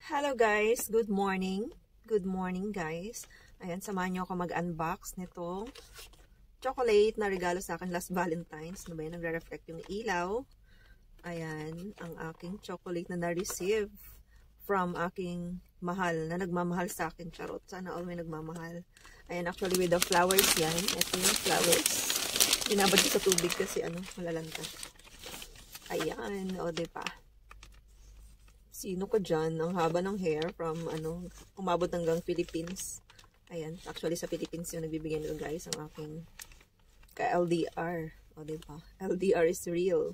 Hello guys, good morning. Good morning guys. Ayan, samahan niyo ako mag-unbox nitong chocolate na regalo sa akin last Valentine's. Ano ba yun? Nagre-reflect yung ilaw. Ayan, ang aking chocolate na na-receive from aking mahal, na nagmamahal sa akin. Charot, sana all may nagmamahal. Ayan, actually with the flowers yan. Ito yung flowers. Binabad ko sa tubig kasi malalanta. Ayan, o diba? Sino ko dyan? Ang haba ng hair from umabot hanggang Philippines. Ayan, actually sa Philippines yung nagbibigay nito guys, ang aking ka-LDR. O diba? LDR is real.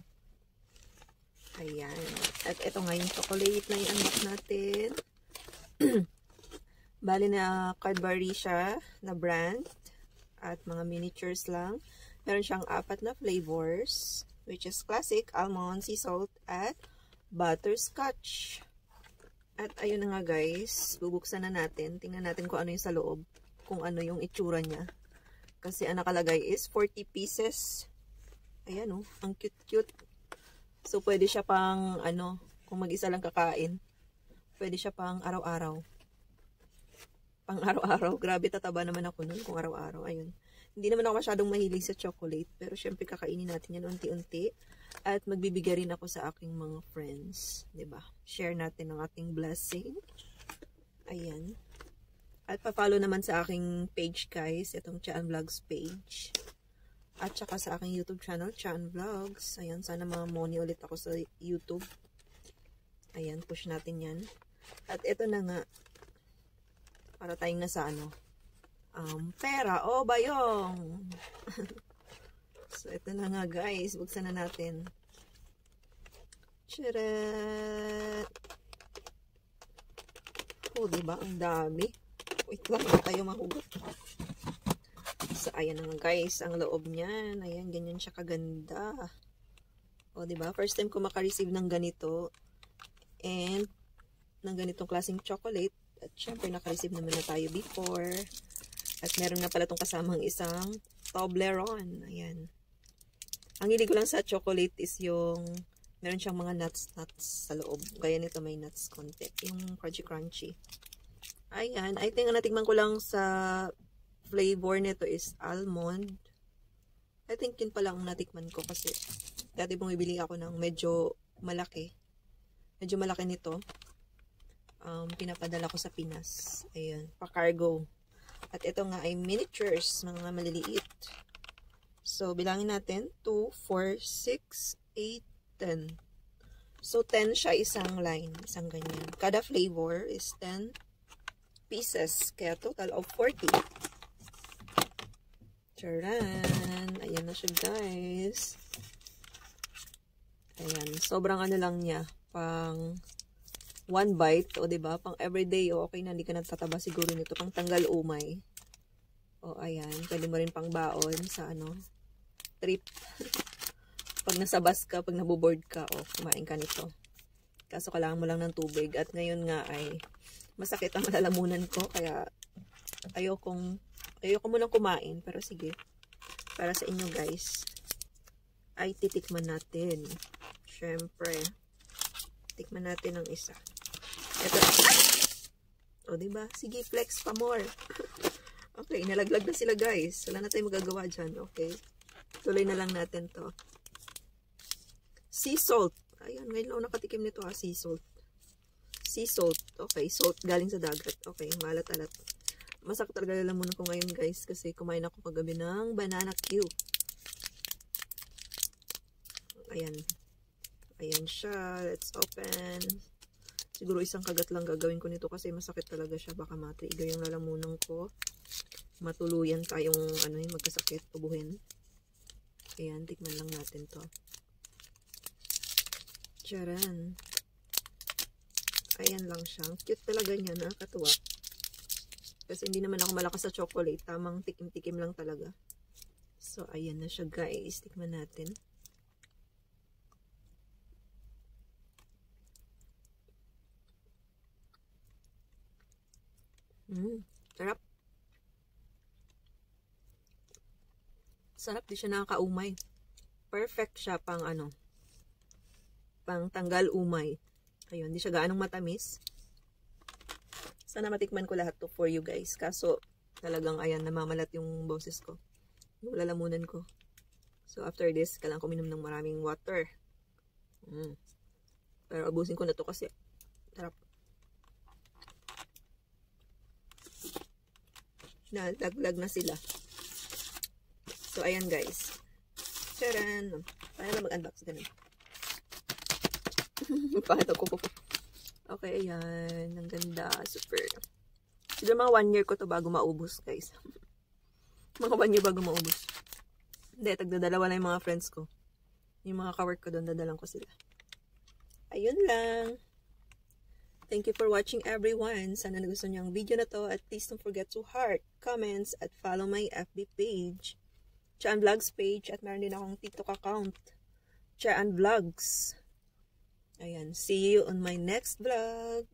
Ayan. At ito nga yung chocolate na i-unbox natin. Bali na Cadbury siya na brand. At mga miniatures lang. Meron siyang 4 na flavors. Which is classic, almond, sea salt, at butterscotch. At ayun na nga guys, bubuksan na natin. Tingnan natin kung ano yung sa loob. Kung ano yung itsura niya. Kasi ang nakalagay is 40 pieces. Ayan oh, ang cute-cute. So pwede siya pang kung mag-isa lang kakain. Pwede siya pang araw-araw. Pang araw-araw. Grabe tataba naman ako nun kung araw-araw. Ayun. Hindi naman ako masyadong mahilig sa chocolate. Pero syempre kakainin natin yan unti-unti. At magbibigay rin ako sa aking mga friends. 'Di ba? Share natin ang ating blessing. Ayan. At pa-follow naman sa aking page guys. Itong Chaan Vlogs page. At saka sa aking YouTube channel, Chaan Vlogs. Ayan. Sana mga-money ulit ako sa YouTube. Ayan. Push natin yan. At ito na nga. Para tayong nasa pera o bayong. So, ito na nga guys. Buksan na natin. Charat! Oh, diba? Ang dami. Wait lang. Tayo mahugot. So, ayan na nga guys. Ang loob niyan. Ayan, ganyan siya kaganda. O, diba? First time ko makareceive ng ganito. And, ng ganitong klaseng chocolate. At syempre, nakareceive naman na tayo before. At meron na pala itong kasamang isang Toblerone. Ayan. Ang hilig ko lang sa chocolate is yung meron siyang mga nuts sa loob. Gaya nito may nuts konti. Yung crunchy. Ayan. I think ang natikman ko lang sa flavor nito is almond. I think yun pala ang natikman ko kasi dati bumibili ako ng medyo malaki. Medyo malaki nito. Pinapadala ko sa Pinas. Ayan. Pa-cargo. At ito nga ay miniatures. Mga maliliit. So, bilangin natin. 2, 4, 6, 8, 10. So, 10 siya isang line. Isang ganyan. Kada flavor is 10 pieces. Kaya total of 40. Charan! Ayan na siya, guys. Ayan. Sobrang lang niya. Pang 1 bite. O, diba? Pang everyday. O, okay na. Hindi ka nagtataba siguro nito. Pang tanggal umay. O, ayan. Pwede mo rin pang baon sa trip. Pag nasa bus ka, pag naboboard ka, o kumain ka nito. Kaso kailangan mo lang ng tubig. At ngayon nga ay masakit ang malalamunan ko. Kaya ayoko munang kumain. Pero sige. Para sa inyo guys. Ay titikman natin. Syempre. Tikman natin ang isa. Ito. O diba? Sige, flex pa more. Okay, nalaglag na sila guys. Wala na tayong magagawa dyan. Okay. Tuloy na lang natin to. Sea salt. Ayan, ngayon lang nakatikim nito sea salt. Sea salt. Okay, salt galing sa dagat. Okay, malat-alat. Masakit talaga lang muna ko ngayon guys kasi kumain ako kagabi ng banana Q. Ayan. Ayan siya. Let's open. Siguro isang kagat lang gagawin ko nito kasi masakit talaga siya. Baka matrigger yung lalamunan ko. Matuluyan tayong magkasakit, tubuhin. Ayan, tikman lang natin to. Charan. Ayan lang siya. Cute talaga niya, nakakatuwa. Kasi hindi naman ako malakas sa chocolate. Tamang tikim-tikim lang talaga. So, ayan na siya guys. Tikman natin. Sarap. Sarap, di siya nakakaumay. Perfect siya pang pang tanggal umay. Ayun, di siya gaanong matamis. Sana matikman ko lahat to for you guys. Kaso, talagang ayan, namamalat yung boses ko. Yung lalamunan ko. So, after this, kailangan ko minom ng maraming water. Pero abusin ko na to kasi sarap. Nalaglag na sila. So, ayan guys. Charan! Paano na mag-unbox? Ganun. Paano ko? Okay, ayan. Ang ganda. Super. Siguro mga 1 year ko to bago maubos, guys. Mga 1 year bago maubos. Hindi, tagdadalawa lang yung mga friends ko. Yung mga kawork ko doon, dadalang ko sila. Ayun lang. Thank you for watching everyone. Sana nagustuhan niyo ang video na to. At please don't forget to heart, comments, at follow my FB page. Chaan Vlogs page. At meron din akong TikTok account. Chaan Vlogs. Ayan. See you on my next vlog.